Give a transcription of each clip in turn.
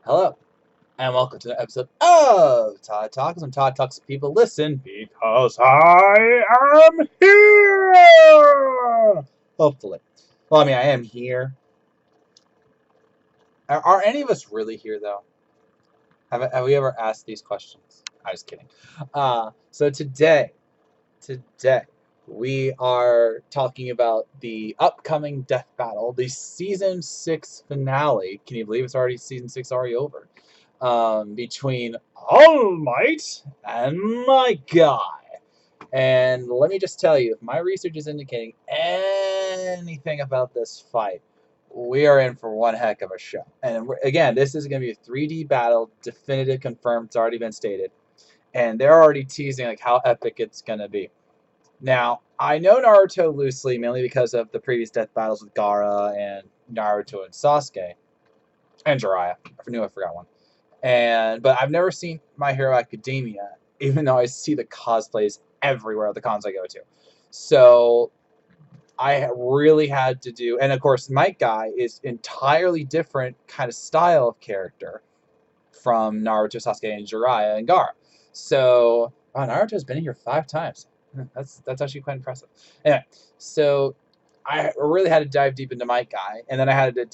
Hello, and welcome to the episode of Todd Talks. And Todd Talks to people listen because I am here. Hopefully. Well, I mean, I am here. Are any of us really here, though? Have we ever asked these questions? I'm just kidding. So today, we are talking about the upcoming death battle, the season 6 finale. Can you believe it's already season 6 already over? Between All Might and my guy. And let me just tell you, if my research is indicating anything about this fight, we are in for one heck of a show. And again, this is going to be a 3D battle, definitive, confirmed. It's already been stated, and they're already teasing like how epic it's going to be. Now, I know Naruto loosely, mainly because of the previous death battles with Gaara and Naruto and Sasuke and Jiraiya. I knew I forgot one. But I've never seen My Hero Academia, even though I see the cosplays everywhere at the cons I go to. So I really had to do, and of course, Might Guy is entirely different kind of style of character from Naruto, Sasuke, and Jiraiya and Gaara. So wow, Naruto's been in here 5 times. That's actually quite impressive. Anyway, so I really had to dive deep into Might Guy, and then I had to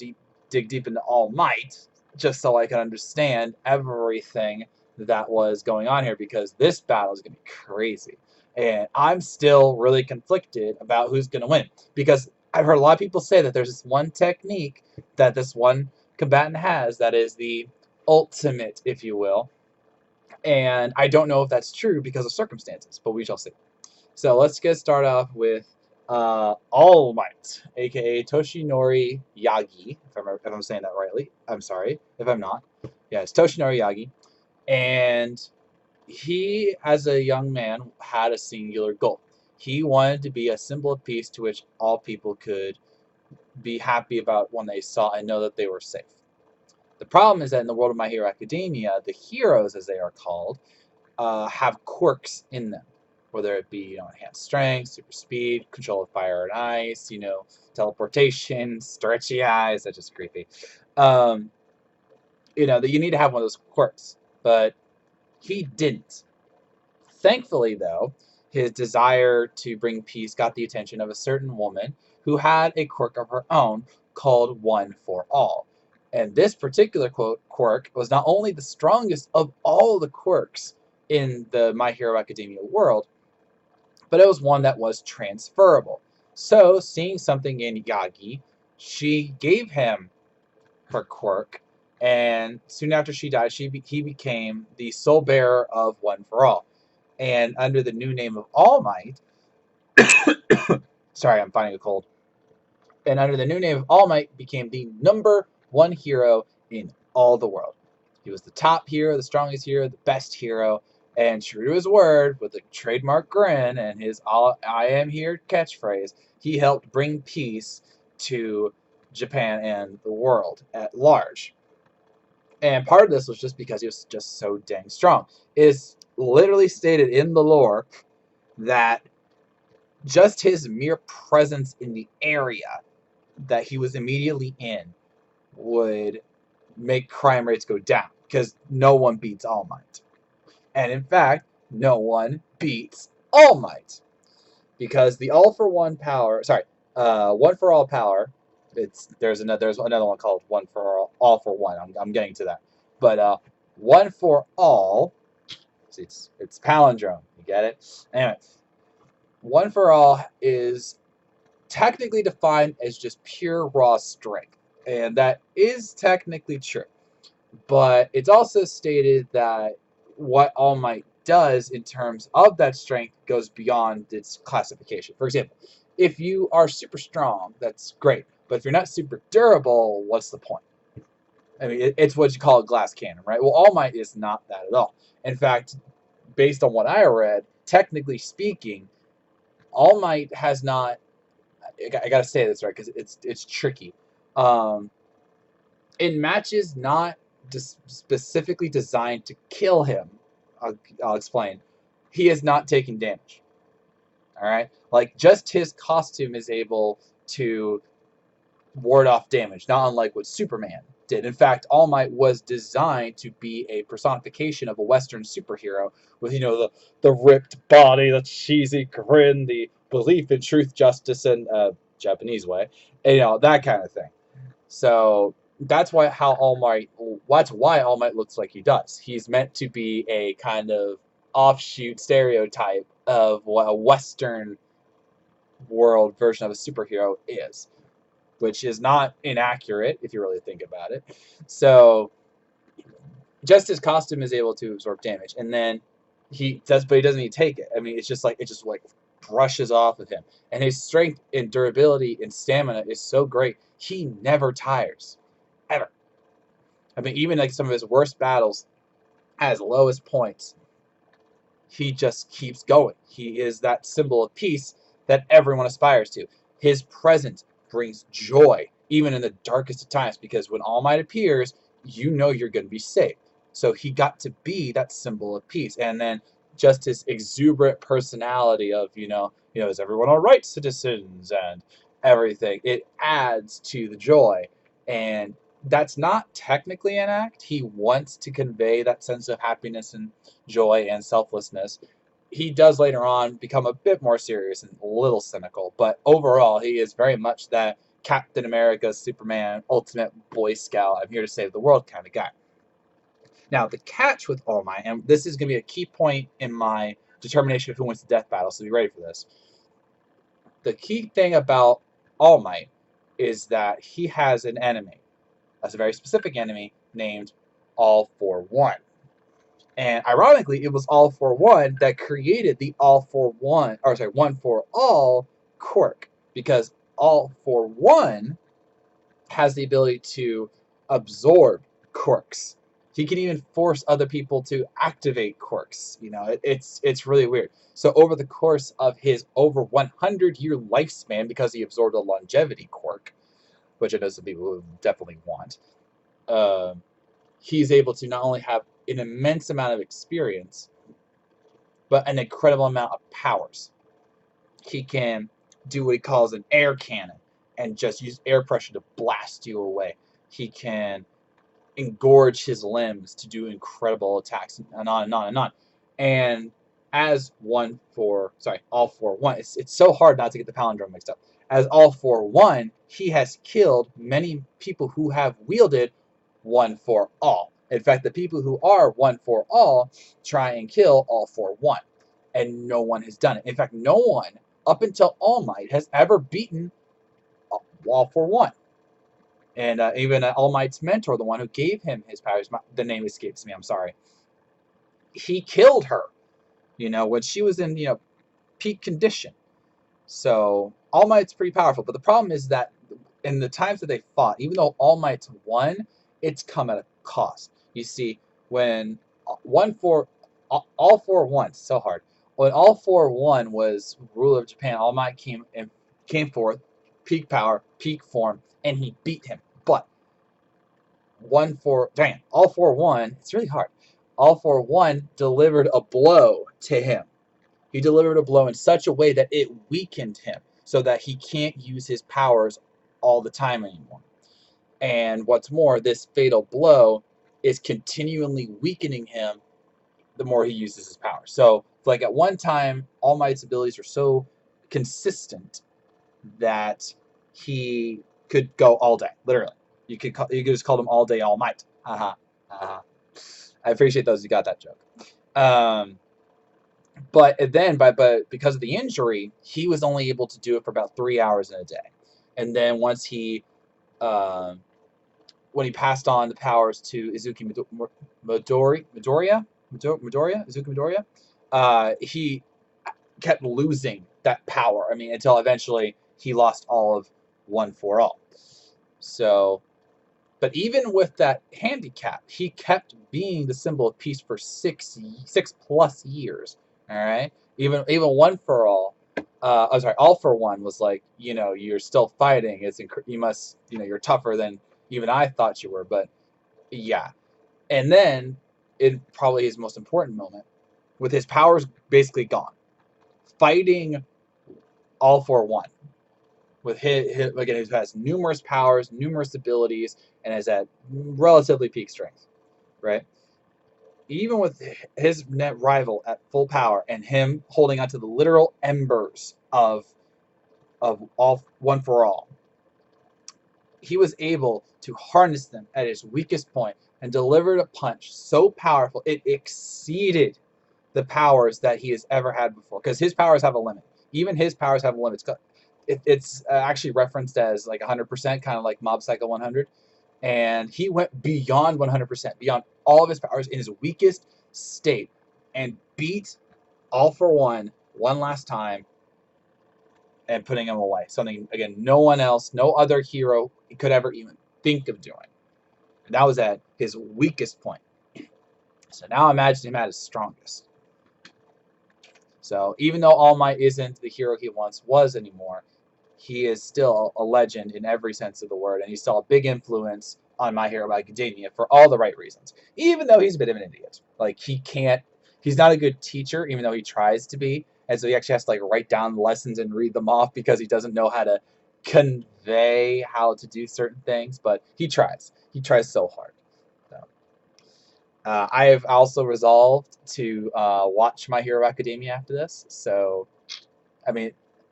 dig deep into All Might just so I could understand everything that was going on here because this battle is going to be crazy. And I'm still really conflicted about who's going to win because I've heard a lot of people say that there's this one technique that this one combatant has that is the ultimate, if you will. And I don't know if that's true because of circumstances, but we shall see. So let's get started off with All Might, aka Toshinori Yagi, if I'm saying that rightly. I'm sorry if I'm not. Yeah, it's Toshinori Yagi. And he, as a young man, had a singular goal. He wanted to be a symbol of peace to which all people could be happy about when they saw and know that they were safe. The problem is that in the world of My Hero Academia, the heroes, as they are called, have quirks in them, whether it be enhanced strength, super speed, control of fire and ice, teleportation, stretchy eyes. That's just creepy. Um, that you need to have one of those quirks, but he didn't. Thankfully, though, his desire to bring peace got the attention of a certain woman who had a quirk of her own called One for All. And this particular quirk was not only the strongest of all the quirks in the My Hero Academia world, but it was one that was transferable. So, seeing something in Yagi, she gave him her quirk, and soon after she died, he became the sole bearer of One for All. And under the new name of All Might, sorry, I'm finding a cold. And under the new name of All Might, became the #1 hero in all the world. He was the top hero, the strongest hero, the best hero, and true to his word, with a trademark grin and his "I am here" catchphrase, he helped bring peace to Japan and the world at large. And part of this was just because he was just so dang strong. It is literally stated in the lore that just his mere presence in the area that he was immediately in would make crime rates go down because no one beats All Might. And in fact, no one beats All Might because the All for One power, One for All power. There's another one called One for All for One. I'm getting to that, but One for All. See, it's palindrome. You get it? Anyway, One for All is technically defined as just pure raw strength, and that is technically true. But it's also stated that what All Might does in terms of that strength goes beyond its classification. For example, if you are super strong, that's great. But if you're not super durable, what's the point? I mean, it's what you call a glass cannon, right? Well, All Might is not that at all. In fact, based on what I read, technically speaking, All Might has not. I gotta say this right because it's tricky. Um, in matches not specifically designed to kill him, I'll explain. He is not taking damage. All right, like just his costume is able to ward off damage, not unlike what Superman did. In fact, All Might was designed to be a personification of a Western superhero with, the ripped body, the cheesy grin, the belief in truth, justice, and Japanese way, and, that kind of thing. So that's why All Might looks like he does. He's meant to be a kind of offshoot stereotype of what a Western world version of a superhero is, which is not inaccurate if you really think about it. So just his costume is able to absorb damage, and then but he doesn't even take it. I mean, it just like brushes off of him, and his strength and durability and stamina is so great. He never tires, ever. I mean, even like some of his worst battles, at his lowest points, he just keeps going. He is that symbol of peace that everyone aspires to. His presence brings joy, even in the darkest of times, because when All Might appears, you know you're going to be safe. So he got to be that symbol of peace. And then just his exuberant personality of, is everyone all right, citizens, and everything. It adds to the joy. And that's not technically an act. He wants to convey that sense of happiness and joy and selflessness. He does later on become a bit more serious and a little cynical, but overall, he is very much that Captain America, Superman, ultimate Boy Scout, I'm here to save the world kind of guy. Now, the catch with All Might, and this is going to be a key point in my determination of who wins the death battle, so be ready for this. The key thing about All Might is that he has an enemy. That's a very specific enemy named All for One. And ironically, it was All for One that created the One for All quirk, because All for One has the ability to absorb quirks. He can even force other people to activate quirks. It's really weird. So over the course of his over 100-year lifespan, because he absorbed a longevity quirk, which I know some people would definitely want, he's able to not only have an immense amount of experience, but an incredible amount of powers. He can do what he calls an air cannon and just use air pressure to blast you away. He can engorge his limbs to do incredible attacks, and on and on and on. And as All for One, it's so hard not to get the palindrome mixed up. As All for One, he has killed many people who have wielded One for All. In fact, the people who are One for All try and kill All for One, and no one has done it. In fact, no one up until All Might has ever beaten All for One. And even All Might's mentor, the one who gave him his powers, the name escapes me, I'm sorry, he killed her, when she was in, peak condition. So All Might's pretty powerful. But the problem is that in the times that they fought, even though All Might's won, it's come at a cost. You see, when All for One, so hard. When All for One was ruler of Japan, All Might came forth, peak power, peak form, and he beat him. But All for One, it's really hard. All for One delivered a blow to him. He delivered a blow in such a way that it weakened him, so that he can't use his powers all the time anymore. And what's more, this fatal blow is continually weakening him the more he uses his power. So, like at one time, All Might's abilities are so consistent that he could go all day, literally. You could just call him All Day All Might. I appreciate those who got that joke. But because of the injury, he was only able to do it for about 3 hours in a day. And then once when he passed on the powers to Izuku Midoriya, he kept losing that power. I mean, until eventually he lost all of One for All. So, but even with that handicap, he kept being the symbol of peace for 6+ years. All right, even One for All. All for One was like, you're still fighting. You must, you're tougher than even I thought you were. But yeah, and then in probably his most important moment, with his powers basically gone, fighting All for One. with his again, who has numerous powers, numerous abilities, and is at relatively peak strength, right? Even with his net rival at full power and him holding onto the literal embers of all one for all, he was able to harness them at his weakest point and delivered a punch so powerful it exceeded the powers that he has ever had before. Because his powers have a limit. Even his powers have a limit. It's actually referenced as like 100%, kind of like Mob Psycho 100. And he went beyond 100%, beyond all of his powers in his weakest state, and beat All For one last time, and putting him away. Something, again, no one else, no other hero could ever even think of doing. And that was at his weakest point. So now imagine him at his strongest. So even though All Might isn't the hero he once was anymore, he is still a legend in every sense of the word, and he's still a big influence on My Hero Academia for all the right reasons. Even though he's a bit of an idiot. Like, he's not a good teacher, even though he tries to be. And so he actually has to like write down lessons and read them off because he doesn't know how to convey how to do certain things, but he tries. He tries so hard. So, I have also resolved to watch My Hero Academia after this. So, I mean,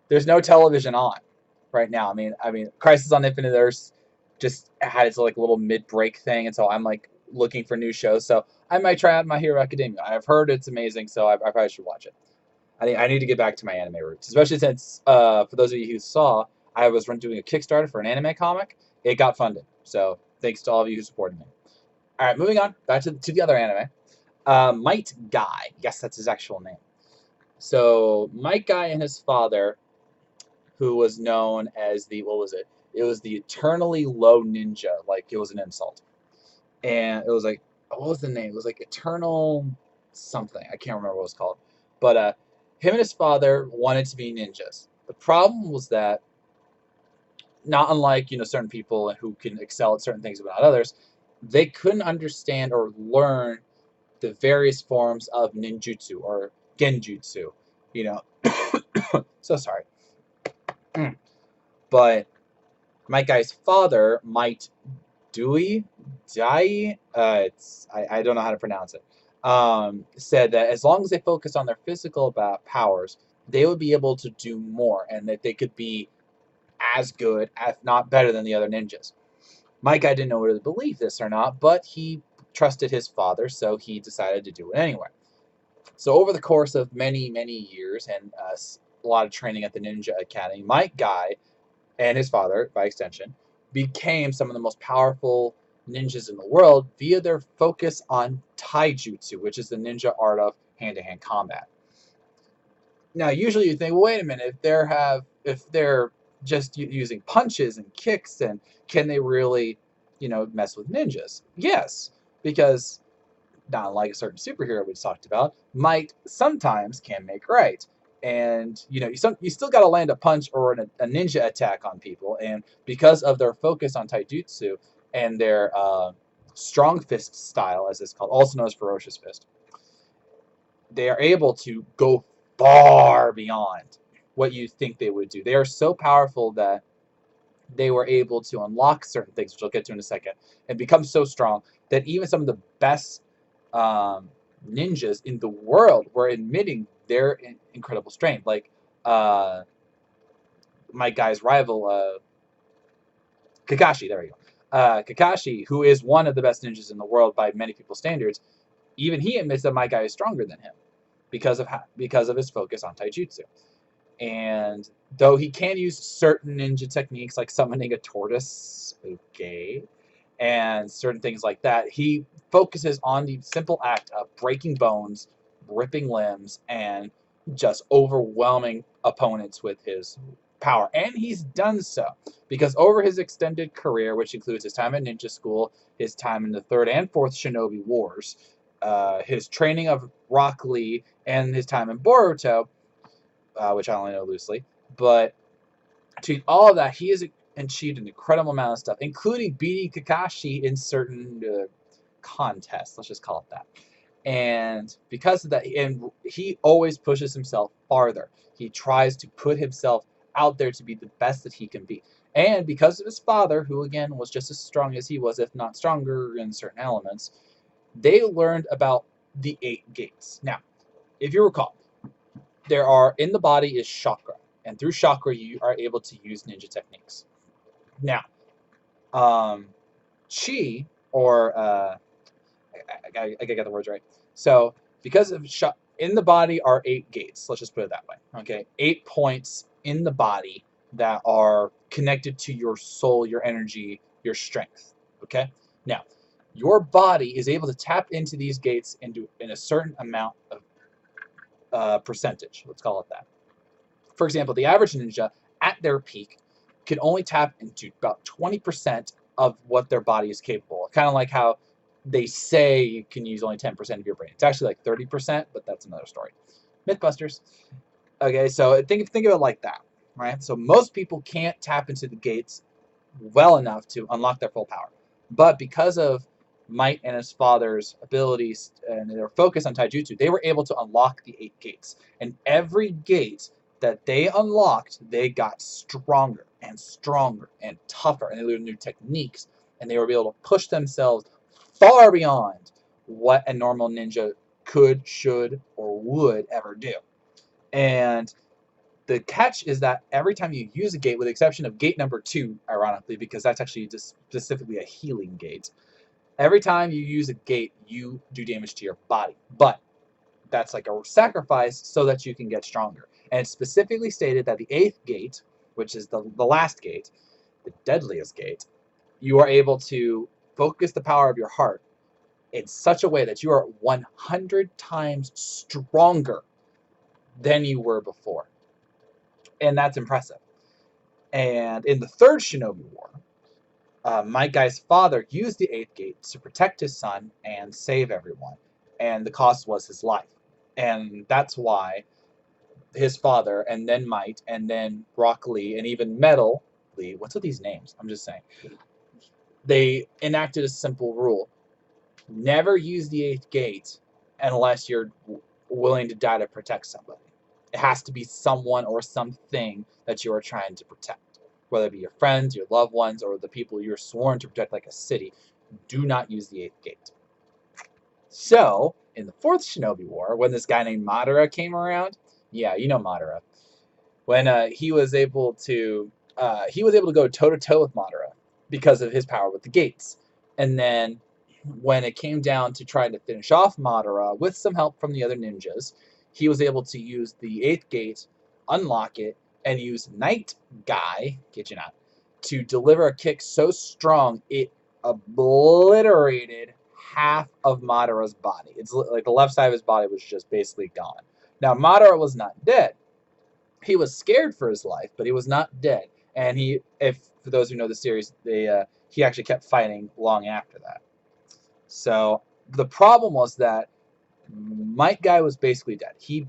there's no television on right now. I mean, Crisis on Infinite Earths just had its like little mid-break thing, and so I'm like looking for new shows. So I might try out My Hero Academia. I've heard it's amazing, so I probably should watch it. I need to get back to my anime roots, especially since for those of you who saw, I was doing a Kickstarter for an anime comic. It got funded, so thanks to all of you who supported me. All right, moving on back to the other anime. Might Guy, yes, that's his actual name. So Might Guy and his father, who was known as what was it? It was the eternally low ninja, like it was an insult. And it was like, what was the name? It was like Eternal something. I can't remember what it was called. But him and his father wanted to be ninjas. The problem was that, not unlike certain people who can excel at certain things but not others, they couldn't understand or learn the various forms of ninjutsu or genjutsu. You know, so sorry. But my guy's father, Might Dai, I don't know how to pronounce it, said that as long as they focus on their physical powers, they would be able to do more, and that they could be as good, if not better, than the other ninjas. My guy didn't know whether to believe this or not, but he trusted his father, so he decided to do it anyway. So over the course of many, many years and a lot of training at the Ninja Academy, Might Guy and his father, by extension, became some of the most powerful ninjas in the world via their focus on taijutsu, which is the ninja art of hand-to-hand combat. Now, usually you think, well, wait a minute, if they're just using punches and kicks, and can they really, mess with ninjas? Yes, because not like a certain superhero we talked about, might sometimes can make right. And you still got to land a punch or a ninja attack on people, and because of their focus on taijutsu and their strong fist style, as it's called, also known as ferocious fist, they are able to go far beyond what you think they would do. They are so powerful that they were able to unlock certain things, which I'll get to in a second, and become so strong that even some of the best ninjas in the world were admitting their incredible strength. Like my guy's rival, Kakashi. There we go. Kakashi, who is one of the best ninjas in the world by many people's standards, even he admits that my guy is stronger than him because of his focus on taijutsu. And though he can use certain ninja techniques like summoning a tortoise, okay, and certain things like that, he focuses on the simple act of breaking bones, ripping limbs, and just overwhelming opponents with his power. And he's done so because over his extended career, which includes his time at ninja school, his time in the 3rd and 4th Shinobi Wars, his training of Rock Lee, and his time in Boruto, which I only know loosely, but to all of that, he has achieved an incredible amount of stuff, including beating Kakashi in certain contests, let's just call it that. And because of that, and he always pushes himself farther. He tries to put himself out there to be the best that he can be. And because of his father, who again was just as strong as he was, if not stronger in certain elements, they learned about the 8 gates. Now, if you recall, there are in the body is chakra, and through chakra you are able to use ninja techniques. Now, chi or I gotta get the words right. So because of in the body are 8 gates. Let's just put it that way. Okay, 8 points in the body that are connected to your soul, your energy, your strength. Okay. Now, your body is able to tap into these gates in a certain amount of percentage. Let's call it that. For example, the average ninja at their peak can only tap into about 20% of what their body is capable of. Kind of like how they say you can use only 10% of your brain. It's actually like 30%, but that's another story. Mythbusters. Okay, so think of it like that, right? So most people can't tap into the gates well enough to unlock their full power. But because of Might and his father's abilities and their focus on taijutsu, they were able to unlock the 8 gates. And every gate that they unlocked, they got stronger and stronger and tougher, and they learned new techniques, and they were able to push themselves far beyond what a normal ninja could, should, or would ever do. And the catch is that every time you use a gate, with the exception of gate number 2, ironically, because that's actually just specifically a healing gate, every time you use a gate, you do damage to your body. But that's like a sacrifice so that you can get stronger. And it's specifically stated that the 8th gate, which is the last gate, the deadliest gate, you are able to focus the power of your heart in such a way that you are 100 times stronger than you were before. And that's impressive. And in the third Shinobi War, Might Guy's father used the 8th gate to protect his son and save everyone. And the cost was his life. And that's why his father, and then Might, and then Rock Lee, and even Metal Lee, what's with these names? I'm just saying. They enacted a simple rule. Never use the 8th gate unless you're willing to die to protect somebody. It has to be someone or something that you are trying to protect. Whether it be your friends, your loved ones, or the people you're sworn to protect, like a city. Do not use the 8th gate. So, in the 4th Shinobi War, when this guy named Madara came around, yeah, you know Madara, when he was able to go toe to toe with Madara because of his power with the gates, and then when it came down to trying to finish off Madara with some help from the other ninjas, he was able to use the 8th gate, unlock it, and use Night Guy, kid you not, to deliver a kick so strong it obliterated half of Madara's body. It's like the left side of his body was just basically gone. Now, Madara was not dead. He was scared for his life, but he was not dead. And for those who know the series, he actually kept fighting long after that. So the problem was that Might Guy was basically dead. He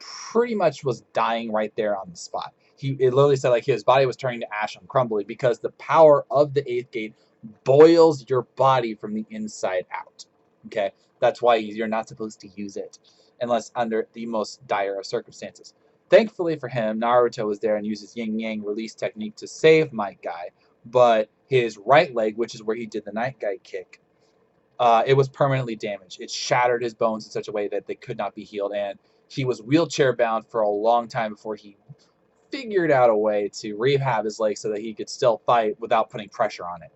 pretty much was dying right there on the spot. It literally said like his body was turning to ash and crumbling because the power of the 8th gate boils your body from the inside out. Okay, that's why you're not supposed to use it unless under the most dire of circumstances. Thankfully for him, Naruto was there and used his yin yang release technique to save Might Guy, but his right leg, which is where he did the Night Guy kick, it was permanently damaged. It shattered his bones in such a way that they could not be healed, and he was wheelchair bound for a long time before he figured out a way to rehab his leg so that he could still fight without putting pressure on it.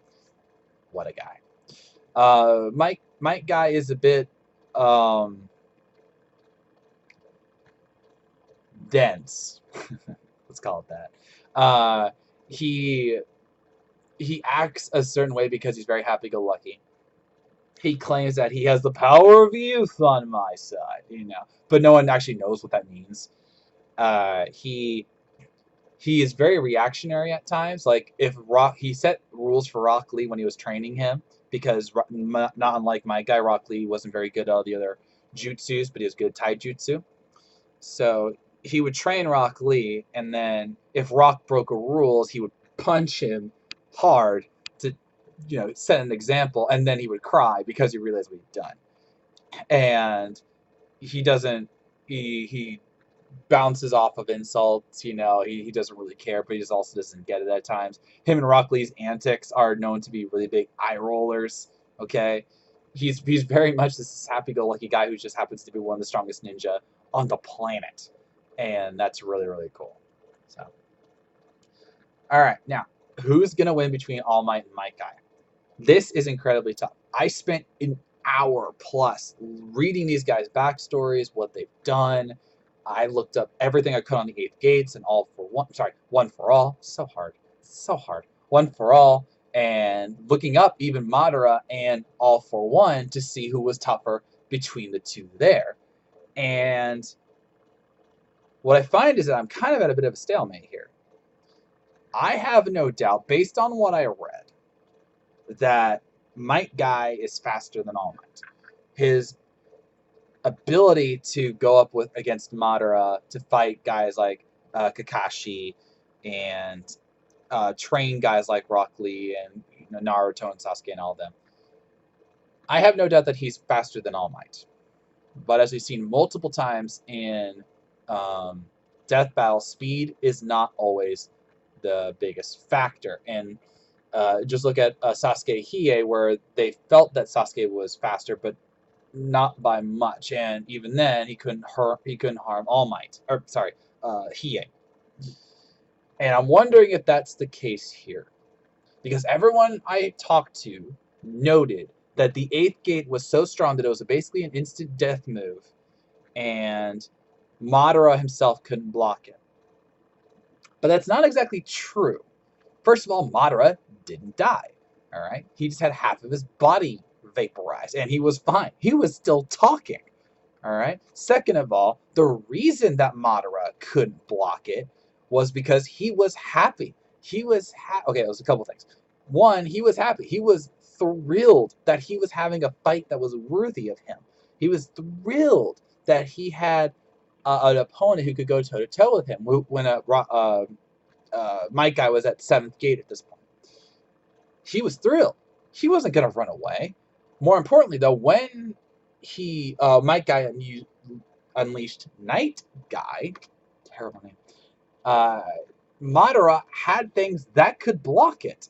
What a guy. Might Guy is a bit dense. Let's call it that. He acts a certain way because he's very happy-go-lucky. He claims that he has the power of youth on my side, but no one actually knows what that means. He is very reactionary at times. Like he set rules for Rock Lee when he was training him because not unlike my guy, Rock Lee wasn't very good at all the other jutsus, but he was good at taijutsu. So he would train Rock Lee, and then if Rock broke rules, he would punch him hard to set an example, and then he would cry because he realized what he'd done. And he doesn't he bounces off of insults. You know, he doesn't really care, but he just also doesn't get it at times. Him and Rock Lee's antics are known to be really big eye rollers. Okay, he's very much this happy-go-lucky guy who just happens to be one of the strongest ninja on the planet, and that's really really cool. So, all right, now who's gonna win between All Might and Might Guy? This is incredibly tough. I spent an hour plus reading these guys' backstories, what they've done. I looked up everything I could on the Eighth Gates and All for One. Sorry, One for All. So hard. So hard. One for All. And looking up even Madara and All for One to see who was tougher between the two there. And what I find is that I'm kind of at a bit of a stalemate here. I have no doubt, based on what I read, that Might Guy is faster than All Might. His ability to go up with against Madara to fight guys like Kakashi and train guys like Rock Lee and Naruto and Sasuke and all of them. I have no doubt that he's faster than All Might. But as we've seen multiple times in Death Battle, speed is not always the biggest factor. And just look at Sasuke Hiei, where they felt that Sasuke was faster, but not by much. And even then, he couldn't harm All Might, or sorry, Hiei. And I'm wondering if that's the case here, because everyone I talked to noted that the Eighth Gate was so strong that it was basically an instant death move, and Madara himself couldn't block it. But that's not exactly true. First of all, Madara didn't die. All right, he just had half of his body vaporized, and he was fine. He was still talking. All right. Second of all, the reason that Madara couldn't block it was because he was happy. He was okay. It was a couple things. One, he was happy. He was thrilled that he was having a fight that was worthy of him. He was thrilled that he had an opponent who could go toe to toe with him when Might Guy was at 7th gate at this point. He was thrilled. He wasn't going to run away. More importantly, though, when Might Guy unleashed Night Guy, terrible name, Madara had things that could block it,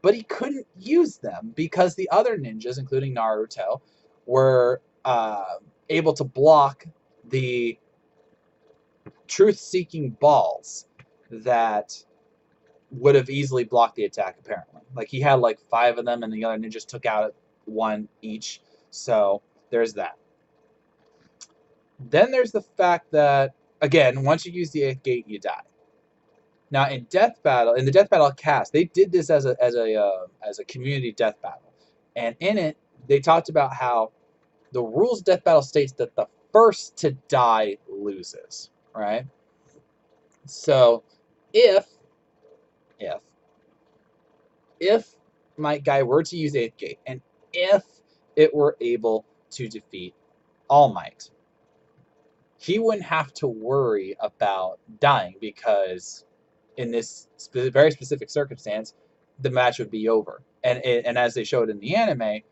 but he couldn't use them because the other ninjas, including Naruto, were able to block the truth-seeking balls that would have easily blocked the attack, apparently. Like, he had like 5 of them, and the other ninjas took out 1 each. So there's that. Then there's the fact that, again, once you use the 8th gate, you die. Now in the Death Battle cast, they did this as a community death battle, and in it they talked about how the rules of Death Battle states that the first to die loses. Right. So if Might Guy were to use 8th gate, and if it were able to defeat All Might, he wouldn't have to worry about dying, because in this very specific circumstance, the match would be over. And as they showed in the anime,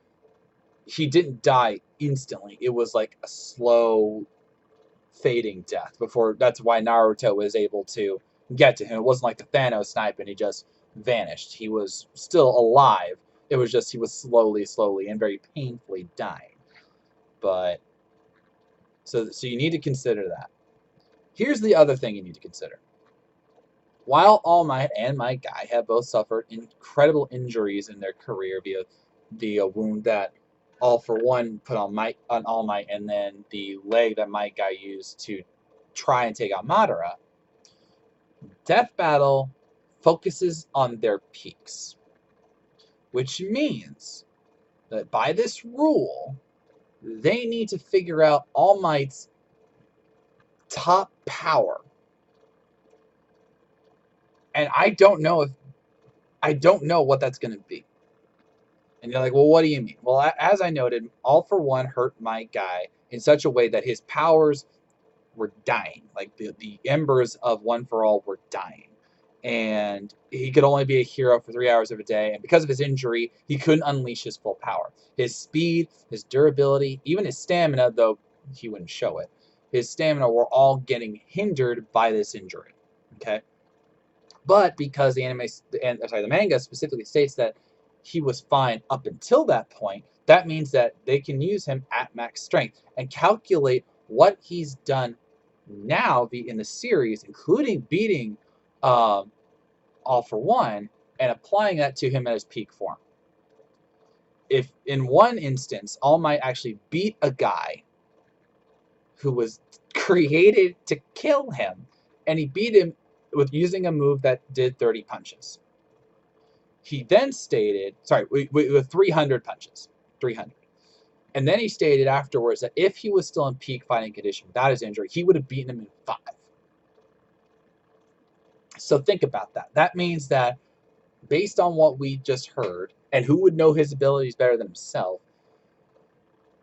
he didn't die instantly. It was like a slow fading death before. That's why Naruto was able to get to him. It wasn't like the Thanos snipe and he just vanished. He was still alive. It was just he was slowly and very painfully dying. But so you need to consider that. Here's the other thing you need to consider. While All Might and Might Guy have both suffered incredible injuries in their career via the wound that All for One put on All Might, and then the leg that Might Guy used to try and take out Madara, Death Battle focuses on their peaks, which means that by this rule, they need to figure out All Might's top power. And I don't know what that's going to be. And you're like, well, what do you mean? Well, as I noted, All for One hurt Might Guy in such a way that his powers were dying. Like the embers of One for All were dying. And he could only be a hero for 3 hours of a day. And because of his injury, he couldn't unleash his full power. His speed, his durability, even his stamina, though he wouldn't show it, his stamina were all getting hindered by this injury. Okay, but because the manga specifically states that he was fine up until that point, that means that they can use him at max strength and calculate what he's done now in the series, including beating All for One and applying that to him at his peak form. If in one instance All Might actually beat a guy who was created to kill him, and he beat him with using a move that did 30 punches. He then stated, with 300 punches, 300. And then he stated afterwards that if he was still in peak fighting condition without his injury, he would have beaten him in 5. So think about that. That means that based on what we just heard, and who would know his abilities better than himself,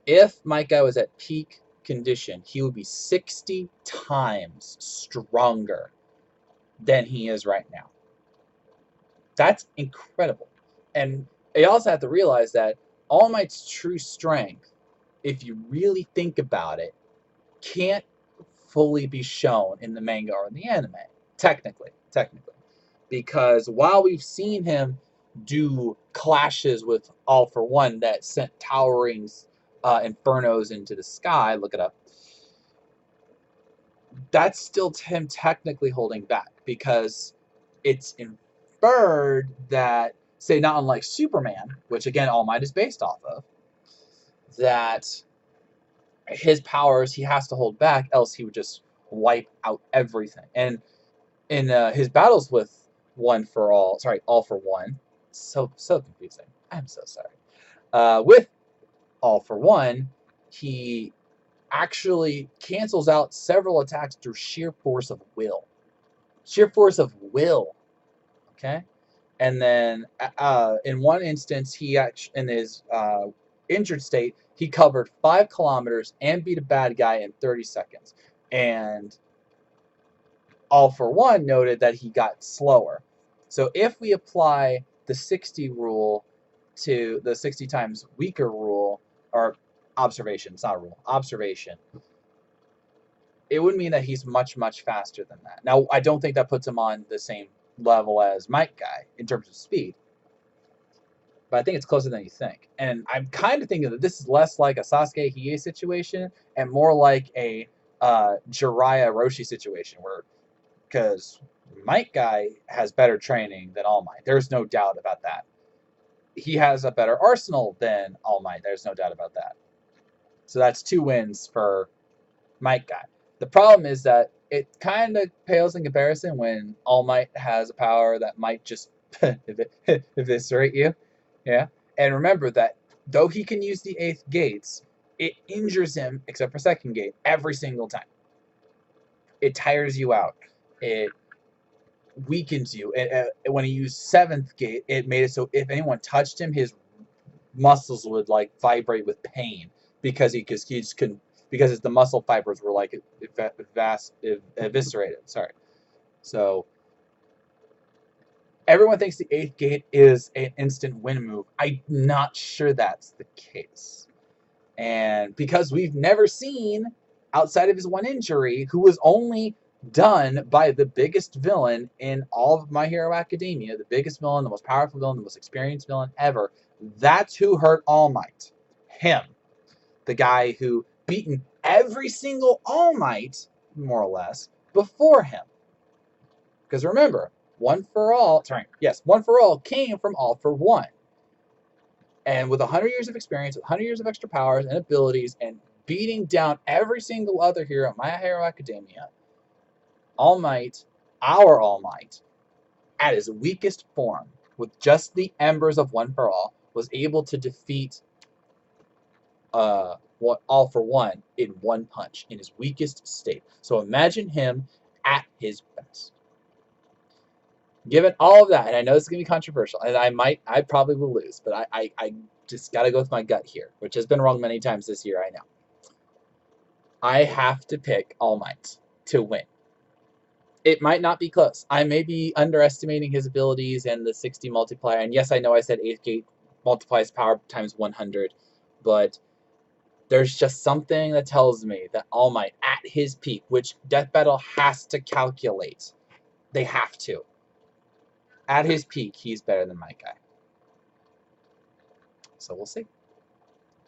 if Mike Guy was at peak condition, he would be 60 times stronger than he is right now. That's incredible. And you also have to realize that All Might's true strength, if you really think about it, can't fully be shown in the manga or in the anime. Technically. Because while we've seen him do clashes with All for One that sent towering infernos into the sky, look it up, that's still him technically holding back, because it's inferred that, say, not unlike Superman, which again All Might is based off of, that his powers he has to hold back, else he would just wipe out everything. And in his battles with All for One, so confusing. I'm so sorry. With All for One, he actually cancels out several attacks through sheer force of will. Okay? And then in one instance, in his injured state, he covered 5 kilometers and beat a bad guy in 30 seconds. And All for One noted that he got slower. So if we apply the 60 rule to the 60 times weaker rule, or observation, it's not a rule, observation, it would mean that he's much, much faster than that. Now, I don't think that puts him on the same level as Mike Guy in terms of speed, but I think it's closer than you think. And I'm kind of thinking that this is less like a Sasuke Hiei situation and more like a Jiraiya Roshi situation, because Mike Guy has better training than All Might. There's no doubt about that. He has a better arsenal than All Might. There's no doubt about that. So that's 2 wins for Mike Guy. The problem is that it kind of pales in comparison when All Might has a power that might just eviscerate you. Yeah. And remember that though he can use the 8th gates, it injures him, except for 2nd gate, every single time. It tires you out. It weakens you. When he used 7th gate, it made it so if anyone touched him, his muscles would like vibrate with pain because he just couldn't, because the muscle fibers were like eviscerated. Sorry. So everyone thinks the 8th gate is an instant win move. I'm not sure that's the case. And because we've never seen, outside of his one injury, who was only done by the biggest villain in all of My Hero Academia, the biggest villain, the most powerful villain, the most experienced villain ever, that's who hurt All Might. Him. The guy who beaten every single All Might, more or less, before him. Because remember, One for All came from All for One. And with 100 years of experience, with 100 years of extra powers and abilities, and beating down every single other hero at My Hero Academia, All Might, our All Might, at his weakest form, with just the embers of One for All, was able to defeat All for One in one punch, in his weakest state. So imagine him at his best. Given all of that, and I know this is going to be controversial, and I probably will lose, but I just got to go with my gut here, which has been wrong many times this year, I know. I have to pick All Might to win. It might not be close. I may be underestimating his abilities and the 60 multiplier, and yes, I know I said 8th gate multiplies power times 100, but There's just something that tells me that All Might, at his peak, which Death Battle has to calculate, they have to. At his peak, he's better than my guy. So we'll see.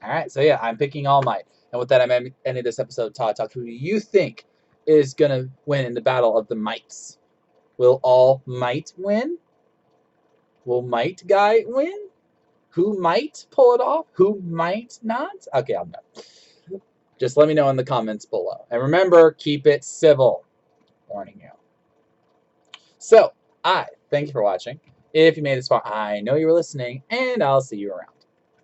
All right, so yeah, I'm picking All Might. And with that, I'm ending this episode. Todd, talk to who you think is going to win in the battle of the mights. Will All Might win? Will Might Guy win? Who might pull it off? Who might not? Okay, I'm done. Just let me know in the comments below. And remember, keep it civil. Warning you. So, I thank you for watching. If you made it this far, I know you were listening, and I'll see you around.